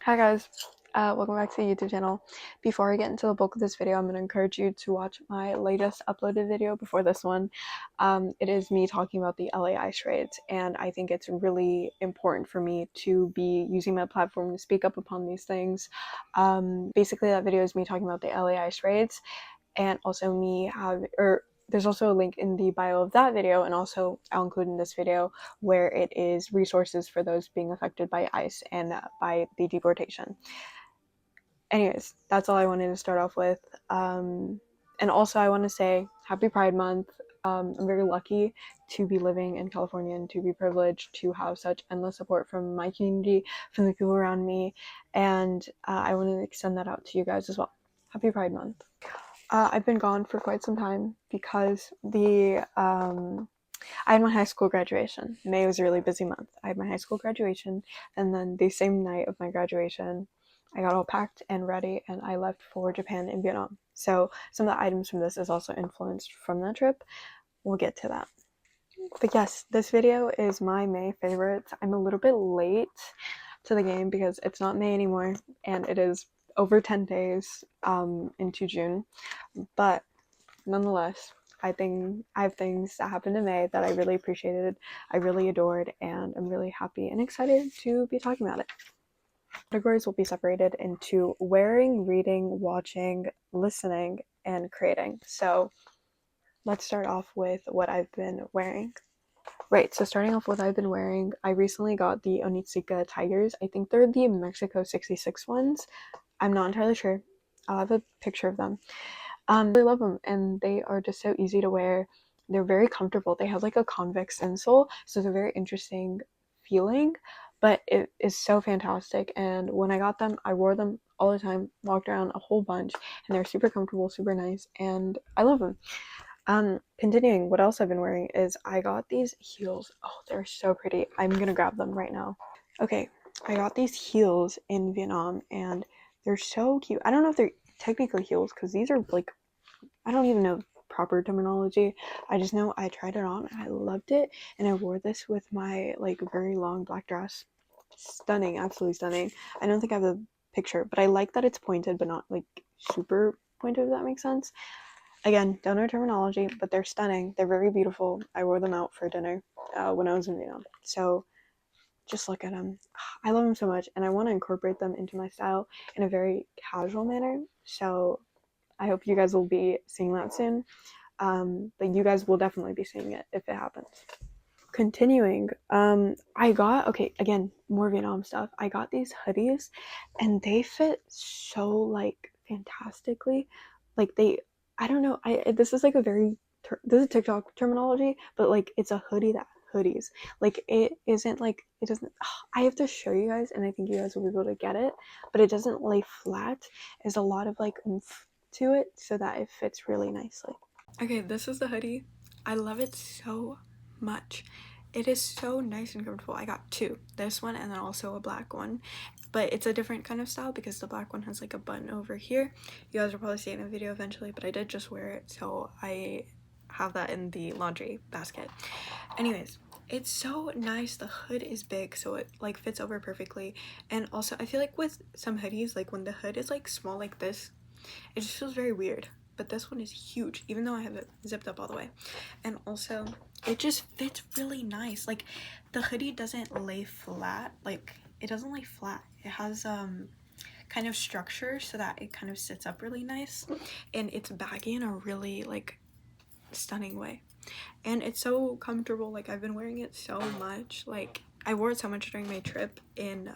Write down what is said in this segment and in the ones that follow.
Hi guys, welcome back to the YouTube channel. Before I get into the bulk of this video, I'm going to encourage you to watch my latest uploaded video before this one. It is me talking about the LA ice raids, and I think it's really important for me to be using my platform to speak up upon these things. Basically, that video is me talking about the LA ice raids, and also there's also a link in the bio of that video, and also I'll include in this video where it is resources for those being affected by ICE and by the deportation. Anyways, that's all I wanted to start off with. And also I want to say happy Pride Month. I'm very lucky to be living in California and to be privileged to have such endless support from my community, from the people around me, and I want to extend that out to you guys as well. Happy Pride Month. I've been gone for quite some time because I had my high school graduation. May was a really busy month. I had my high school graduation, and then the same night of my graduation, I got all packed and ready, and I left for Japan and Vietnam. So some of the items from this is also influenced from that trip. We'll get to that. But yes, this video is my May favorites. I'm a little bit late to the game because it's not May anymore, and it is over 10 days into June, but nonetheless, I have things that happened in May that I really appreciated, I really adored, and I'm really happy and excited to be talking about it. Categories will be separated into wearing, reading, watching, listening, and creating. So let's start off with what I've been wearing. Right, so starting off with what I've been wearing, I recently got the Onitsuka Tigers. I think they're the Mexico 66 ones. I'm not entirely sure. I'll have a picture of them. I really love them, and they are just so easy to wear. They're very comfortable. They have like a convex insole, so it's a very interesting feeling, but it is so fantastic. And when I got them, I wore them all the time, walked around a whole bunch, and they're super comfortable, super nice, and I love them. Continuing, what else I've been wearing is I got these heels. Oh, they're so pretty. I'm gonna grab them right now. Okay, I got these heels in Vietnam, and they're so cute. I don't know if they're technically heels because these are like, I don't even know proper terminology. I just know I tried it on and I loved it, and I wore this with my like very long black dress. Stunning, absolutely stunning. I don't think I have a picture, but I like that it's pointed but not like super pointed, if that makes sense. Again, don't know terminology, but they're stunning. They're very beautiful. I wore them out for dinner when I was in Vietnam. So just look at them. I love them so much, and I want to incorporate them into my style in a very casual manner. So I hope you guys will be seeing that soon. But you guys will definitely be seeing it if it happens. Continuing, I got, okay, again, more Vietnam stuff. I got these hoodies, and they fit so like fantastically. Like I don't know, this is like a very, this is TikTok terminology, but like it's a hoodie that hoodies. Like it isn't like, it doesn't, I have to show you guys, and I think you guys will be able to get it, but it doesn't lay flat. There's a lot of like oomph to it so that it fits really nicely. Okay, this is the hoodie. I love it so much. It is so nice and comfortable. I got two, this one and then also a black one, but it's a different kind of style because the black one has like a button over here. You guys will probably see it in a video eventually, but I did just wear it, so I have that in the laundry basket. Anyways, it's so nice. The hood is big, so it like fits over perfectly, and also I feel like with some hoodies, like when the hood is like small like this, it just feels very weird, but this one is huge even though I have it zipped up all the way, and also it just fits really nice. Like the hoodie doesn't lay flat, like it doesn't lay flat. It has kind of structure so that it kind of sits up really nice, and it's baggy in a really like stunning way, and it's so comfortable. Like I've been wearing it so much. Like I wore it so much during my trip in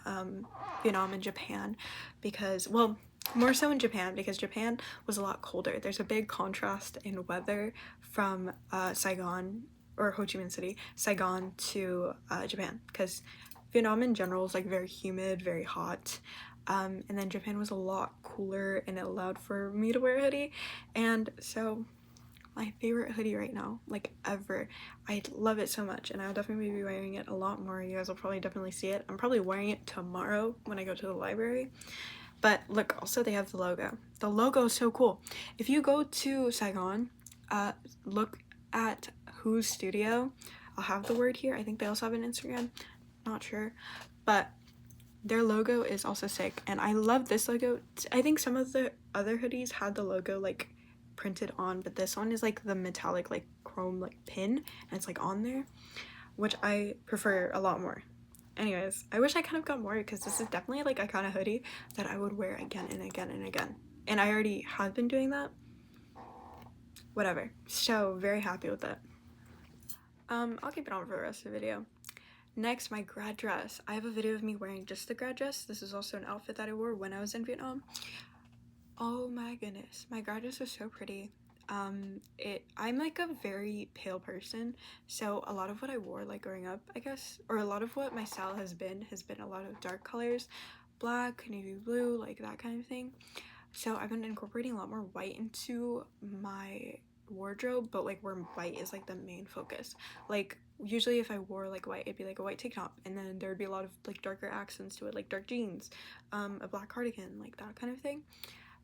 Vietnam and Japan because, well, more so in Japan because Japan was a lot colder. There's a big contrast in weather from Saigon or Ho Chi Minh City, Saigon to Japan, because Vietnam in general is like very humid, very hot. And then Japan was a lot cooler and it allowed for me to wear a hoodie, and so my favorite hoodie right now, like ever. I love it so much, and I'll definitely be wearing it a lot more. You guys will probably definitely see it. I'm probably wearing it tomorrow when I go to the library. But look, also they have the logo. The logo is so cool. If you go to Saigon, look at Who's Studio. I'll have the word here. I think they also have an Instagram. Not sure. But Their logo is also sick, and I love this logo. I think some of the other hoodies had the logo like printed on, but this one is like the metallic like chrome like pin, and it's like on there, which I prefer a lot more. Anyways, I wish I kind of got more, because this is definitely like a kind of hoodie that I would wear again and again and again, and I already have been doing that. Whatever, so very happy with it. I'll keep it on for the rest of the video. Next, my grad dress. I have a video of me wearing just the grad dress. This is also an outfit that I wore when I was in Vietnam. Oh my goodness, my grad dress was so pretty. I'm like a very pale person, so a lot of what I wore like growing up, I guess, or a lot of what my style has been a lot of dark colors, black, navy blue, like that kind of thing. So I've been incorporating a lot more white into my wardrobe, but like where white is like the main focus. Like usually if I wore like white, it'd be like a white tank top, and then there would be a lot of like darker accents to it, like dark jeans, a black cardigan, like that kind of thing.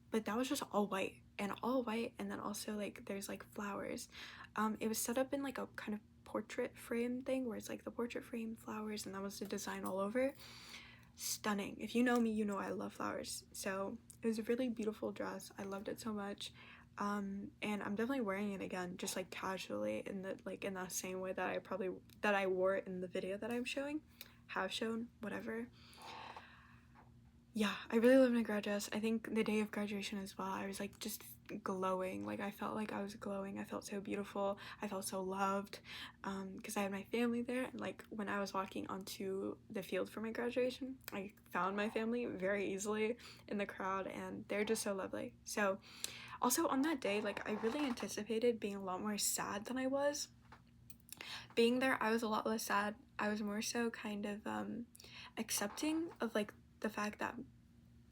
But that was just all white, and then also like there's like flowers. It was set up in like a kind of portrait frame thing where it's like the portrait frame, flowers, and that was the design all over. Stunning. If you know me, you know I love flowers. So it was a really beautiful dress. I loved it so much. And I'm definitely wearing it again, just like casually, in that same way that I wore it in the video that I'm showing, have shown, whatever. Yeah, I really love my grad dress. I think the day of graduation as well, I was like just glowing. Like I felt like I was glowing. I felt so beautiful. I felt so loved, because I had my family there. And like when I was walking onto the field for my graduation, I found my family very easily in the crowd, and they're just so lovely. So also on that day, like I really anticipated being a lot more sad than I was. Being there, I was a lot less sad. I was more so kind of accepting of like the fact that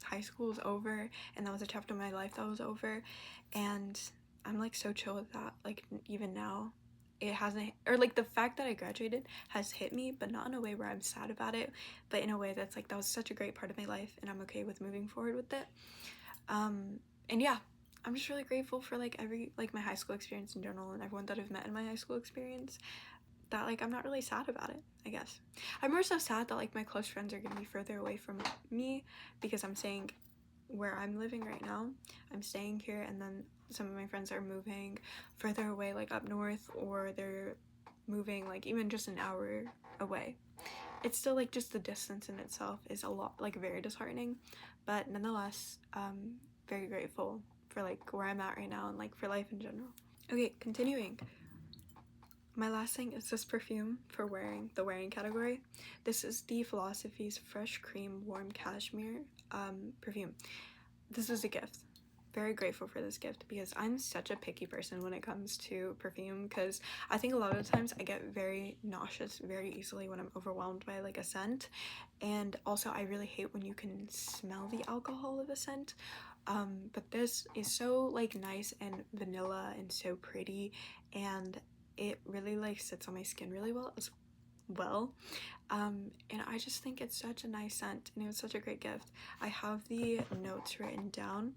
high school was over, and that was a chapter of my life that was over, and I'm like so chill with that. Like even now, it hasn't, or like the fact that I graduated has hit me, but not in a way where I'm sad about it, but in a way that's like that was such a great part of my life, and I'm okay with moving forward with it. And yeah, I'm just really grateful for like my high school experience in general, and everyone that I've met in my high school experience, that like I'm not really sad about it. I guess I'm more so sad that like my close friends are gonna be further away from me, because I'm staying where I'm living right now. I'm staying here, and then some of my friends are moving further away, like up north, or they're moving like even just an hour away. It's still like just the distance in itself is a lot, like very disheartening, but nonetheless, very grateful for like where I'm at right now, and like for life in general. Okay, continuing. My last thing is this perfume for the wearing category. This is the Philosophy's Fresh Cream Warm Cashmere perfume. This is a gift. Very grateful for this gift, because I'm such a picky person when it comes to perfume, because I think a lot of the times I get very nauseous very easily when I'm overwhelmed by like a scent, and also I really hate when you can smell the alcohol of a scent. But this is so like nice and vanilla and so pretty, and it really like sits on my skin really well as well. And I just think it's such a nice scent, and it was such a great gift. I have the notes written down,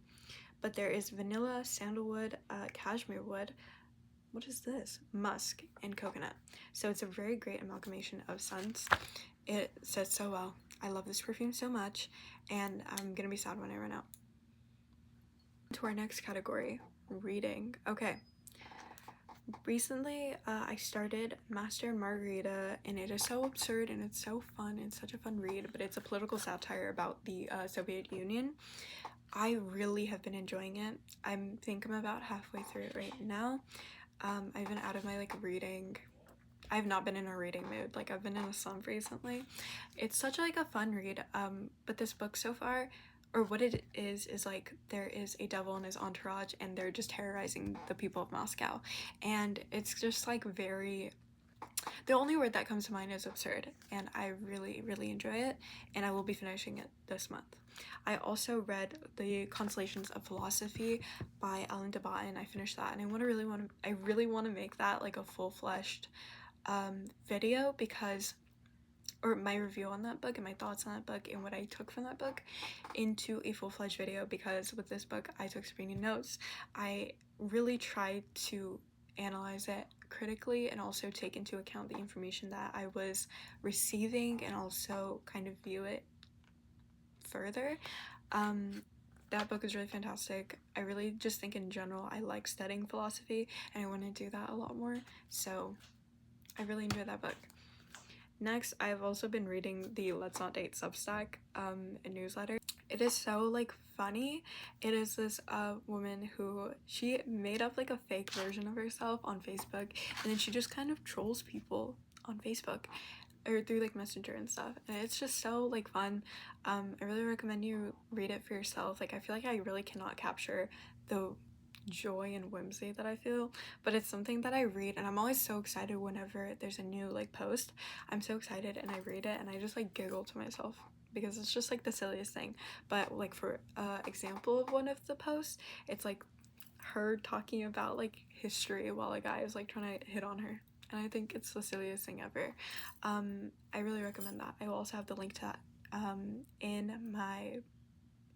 but there is vanilla, sandalwood, cashmere wood, what is this, musk, and coconut. So it's a very great amalgamation of scents. It says so well. I love this perfume so much, and I'm gonna be sad when I run out. To our next category, reading. Okay, recently I started Master and Margarita, and it is so absurd and it's so fun and such a fun read, but it's a political satire about the Soviet Union. I really have been enjoying it. I think I'm about halfway through it right now. I've been out of my like reading, I've not been in a reading mood, like I've been in a slump recently. It's such like a fun read, but this book so far, or what it is like there is a devil in his entourage, and they're just terrorizing the people of Moscow, and it's just like very, the only word that comes to mind is absurd, and I really enjoy it, and I will be finishing it this month. I also read The Consolations of Philosophy by Ellen de Botton. I finished that, and I really want to make that like a full-fleshed video, because, or my review on that book and my thoughts on that book and what I took from that book into a full-fledged video, because with this book I took screening notes. I really tried to analyze it critically, and also take into account the information that I was receiving, and also kind of view it further. That book is really fantastic. I really just think in general I like studying philosophy and I want to do that a lot more, so I really enjoyed that book. Next, I've also been reading the Let's Not Date Substack a newsletter. It is so like funny. It is this woman who she made up like a fake version of herself on Facebook, and then she just kind of trolls people on Facebook or through like Messenger and stuff, and it's just so like fun. I really recommend you read it for yourself. Like I feel like I really cannot capture the joy and whimsy that I feel, but it's something that I read and I'm always so excited whenever there's a new like post. I'm so excited and I read it and I just like giggle to myself because it's just like the silliest thing. But like for example of one of the posts, it's like her talking about like history while a guy is like trying to hit on her, and I think it's the silliest thing ever. I really recommend that. I will also have the link to that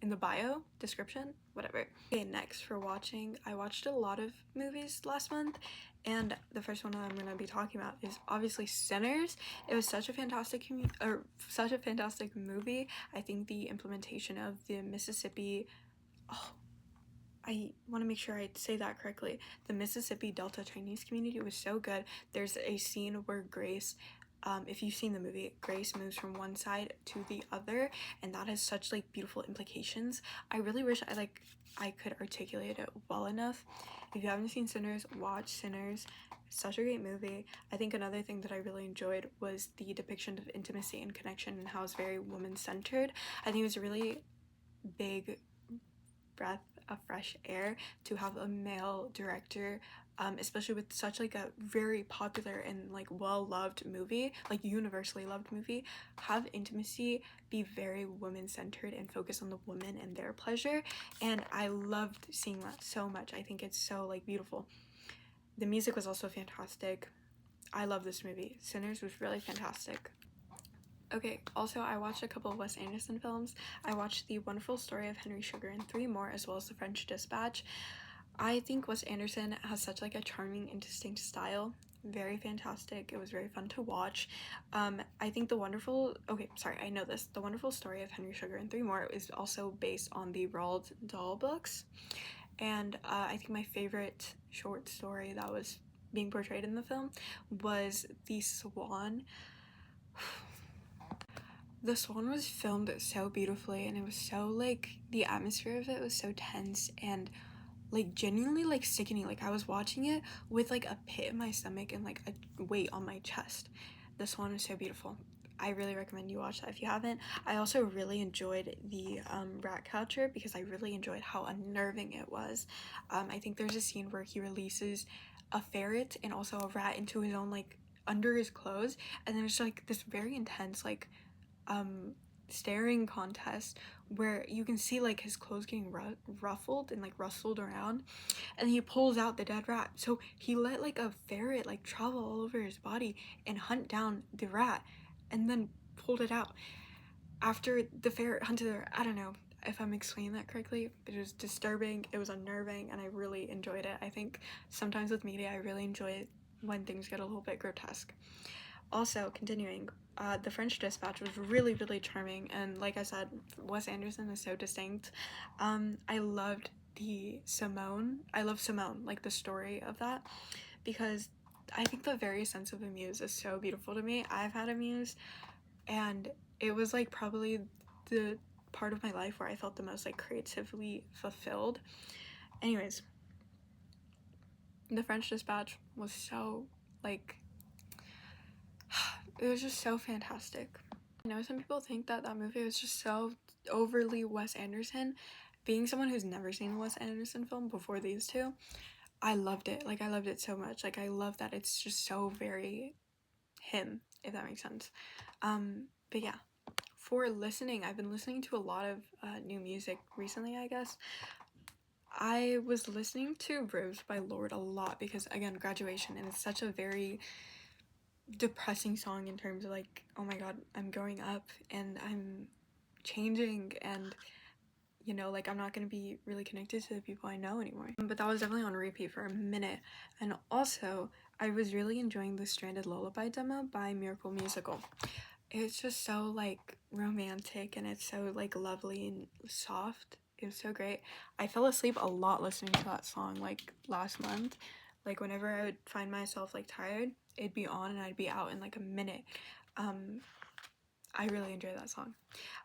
in the bio description, whatever. Okay, next for watching, I watched a lot of movies last month, and the first one that I'm gonna be talking about is obviously Sinners. It was such a fantastic movie. I think the implementation of the Mississippi, I want to make sure I say that correctly. The Mississippi Delta Chinese community was so good. There's a scene where Grace, if you've seen the movie, Grace moves from one side to the other, and that has such like beautiful implications. I really wish I could articulate it well enough. If you haven't seen Sinners, watch Sinners. Such a great movie. I think another thing that I really enjoyed was the depiction of intimacy and connection and how it's very woman-centered. I think it was a really big breath of fresh air to have a male director, especially with such like a very popular and like well-loved movie, like universally loved movie, have intimacy be very woman-centered and focus on the woman and their pleasure. And I loved seeing that so much. I think it's so like beautiful. The music was also fantastic. I love this movie. Sinners was really fantastic. Okay, also I watched a couple of Wes Anderson films. I watched The Wonderful Story of Henry Sugar and three more, as well as The French Dispatch. I think Wes Anderson has such like a charming and distinct style. Very fantastic. It was very fun to watch. I think The Wonderful Story of Henry Sugar and three more is also based on the Roald Dahl books. And I think my favorite short story that was being portrayed in the film was The Swan. The Swan was filmed so beautifully, and it was so like the atmosphere of it was so tense and like genuinely like sickening. Like I was watching it with like a pit in my stomach and like a weight on my chest. The Swan was so beautiful. I really recommend you watch that if you haven't. I also really enjoyed the Ratcatcher because I really enjoyed how unnerving it was. I think there's a scene where he releases a ferret and also a rat into his own like under his clothes, and there's like this very intense like staring contest where you can see like his clothes getting ruffled and like rustled around, and he pulls out the dead rat. So he let like a ferret like travel all over his body and hunt down the rat and then pulled it out. After the ferret hunted the rat, I don't know if I'm explaining that correctly, but it was disturbing, it was unnerving, and I really enjoyed it. I think sometimes with media I really enjoy it when things get a little bit grotesque. Also, continuing, The French Dispatch was really, really charming, and like I said, Wes Anderson is so distinct. I loved Simone, like the story of that, because I think the very sense of a muse is so beautiful to me. I've had a muse, and it was like probably the part of my life where I felt the most like creatively fulfilled. Anyways, The French Dispatch was so like, it was just so fantastic. I know some people think that that movie was just so overly Wes Anderson. Being someone who's never seen a Wes Anderson film before these two, I loved it. Like I loved it so much. Like I love that it's just so very him, if that makes sense. But yeah, for listening, I've been listening to a lot of new music recently, I guess. I was listening to Rose by Lorde a lot because, again, graduation, and it's such a very depressing song in terms of like, oh my god, I'm growing up and I'm changing, and you know, like I'm not gonna be really connected to the people I know anymore. But that was definitely on repeat for a minute. And also I was really enjoying the Stranded Lullaby demo by Miracle Musical. It's just so like romantic and it's so like lovely and soft. It was so great. I fell asleep a lot listening to that song like last month. Like whenever I would find myself like tired, it'd be on and I'd be out in like a minute. I really enjoyed that song.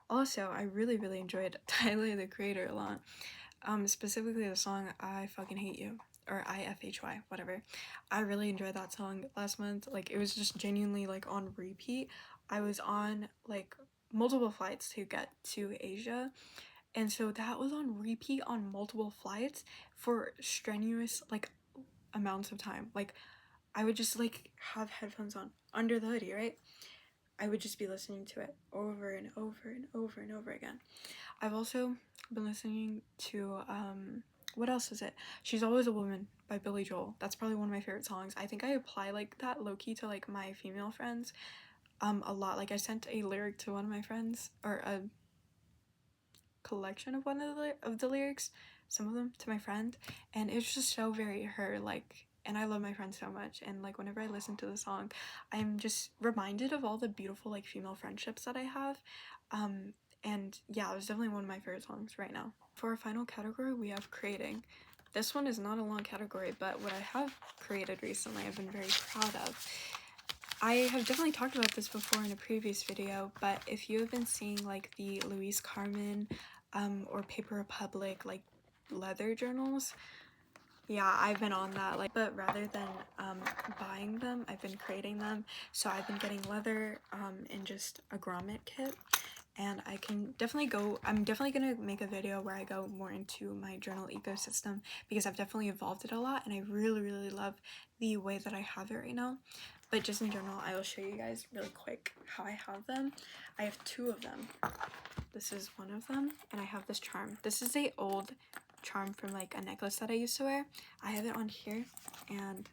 Also, I really enjoyed Tyler the Creator a lot. Specifically the song I Fucking Hate You, or IFHY, whatever. I really enjoyed that song last month. Like, it was just genuinely like on repeat. I was on like multiple flights to get to Asia, and so that was on repeat on multiple flights for strenuous like amounts of time. Like, I would just like have headphones on under the hoodie, right? I would just be listening to it over and over and over and over again. I've also been listening to what else is it? She's Always a Woman by Billy Joel. That's probably one of my favorite songs. I think I apply like that low-key to like my female friends a lot. Like I sent a lyric to one of my friends, or a collection of one of the lyrics, some of them to my friend, and it's just so very her, like, and I love my friend so much, and like whenever I listen to the song I'm just reminded of all the beautiful like female friendships that I have. And yeah, it was definitely one of my favorite songs right now. For our final category, we have creating. This one is not a long category, but what I have created recently I've been very proud of. I have definitely talked about this before in a previous video, but if you have been seeing like the Louise Carmen or Paper Republic like leather journals, yeah, I've been on that. Like, but rather than buying them, I've been creating them. So I've been getting leather in just a grommet kit, and I can definitely go, I'm definitely gonna make a video where I go more into my journal ecosystem, because I've definitely evolved it a lot and I really love the way that I have it right now. But just in general, I will show you guys really quick how I have them. I have two of them. This is one of them, and I have this charm. This is a old charm from like a necklace that I used to wear. I have it on here and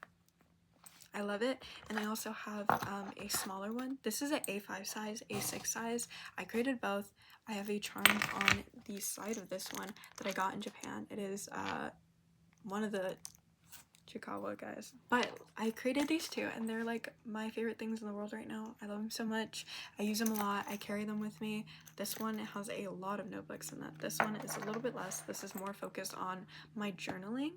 I love it. And I also have a smaller one. This is an A5 size, A6 size. I created both. I have a charm on the side of this one that I got in Japan. It is one of the Chikawa guys, but I created these two and they're like my favorite things in the world right now. I love them so much. I use them a lot. I carry them with me. This one has a lot of notebooks in that. This one is a little bit less. This is more focused on my journaling,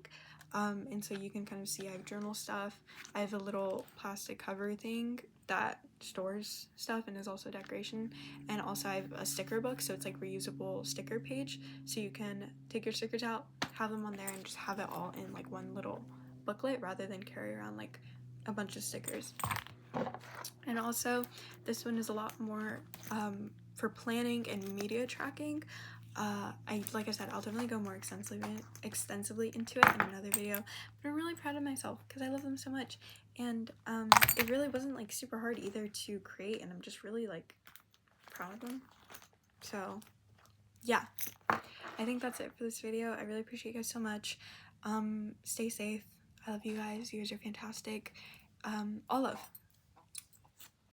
and so you can kind of see I have journal stuff. I have a little plastic cover thing that stores stuff and is also decoration, and also I have a sticker book, so it's like reusable sticker page, so you can take your stickers out, have them on there, and just have it all in like one little booklet rather than carry around like a bunch of stickers. And also this one is a lot more for planning and media tracking. Like I said, I'll definitely go more extensively into it in another video, but I'm really proud of myself because I love them so much, and it really wasn't like super hard either to create, and I'm just really like proud of them. So yeah, I think that's it for this video. I really appreciate you guys so much. Stay safe. I love you guys. You guys are fantastic. All love.